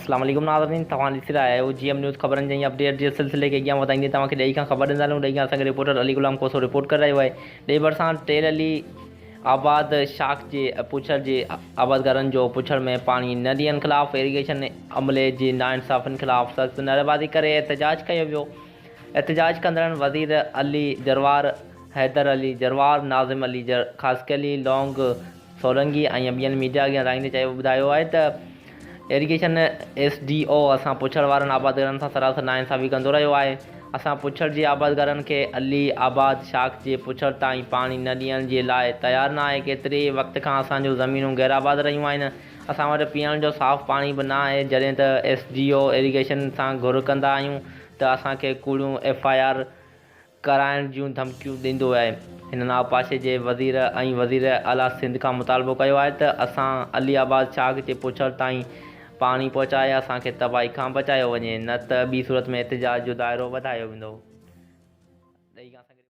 अस्सलाम वालेकुम नाज़रीन, तव्हां ॾिसी रहिया आहियो GM न्यूज़ ख़बरनि जी अपडेट जे सिलसिले खे अॻियां वधाईंदे तव्हांखे ॾेई खां ख़बर ॾींदा हलूं। ॾेई खां असांखे रिपोर्टर अली गुलाम कोसो रिपोर्ट करे रहियो आहे। ॾे भरिसां टेर अली आबाद शाख जे पुछड़ जे आबादगारनि जो पुछड़ में पाणी न ॾियण ख़िलाफ़ु इरीगेशन अमले जी नाइंसाफ़ियुनि ख़िलाफ़ु सख़्त नारेबाज़ी करे एहतजाज कयो वियो। एहतजाज कंदड़नि वज़ीर अली जरवार, हैदर अली जरवार, नाज़िम अली ख़ासकी अली लौंग सोलंगी ऐं ॿियनि मीडिया अॻियां राईंदे ॿुधायो आहे त इरीगेशन SDO असां पुछड़ वारनि आबादगारनि सां सरासर नाइंसाफ़ी कंदो रहियो आहे। असां पुछड़ जे आबादगारनि खे अली आबाद शाख जे पुछड़ ताईं पाणी न ॾियण जे लाइ तयारु न आहे। केतिरे वक़्त खां असांजूं ज़मीनूं गैराबाद रहियूं आहिनि। असां वटि पीअण जो साफ़ु पाणी बि न आहे। जॾहिं त SDO इरीगेशन सां घुर कंदा आहियूं त असांखे कूड़ियूं FIR कराइण जूं धमकियूं ॾींदो आहे। हिन नापाशे जे वज़ीर ऐं वज़ीर आला सिंध खां मुतालबो कयो आहे त असां अली आबाद शाख जे पुछड़ ताईं पाणी पहुचाए असांखे तबाही खां बचायो वञे, न त ॿी सूरत में एहतजाज जो दाइरो वधायो वेंदो।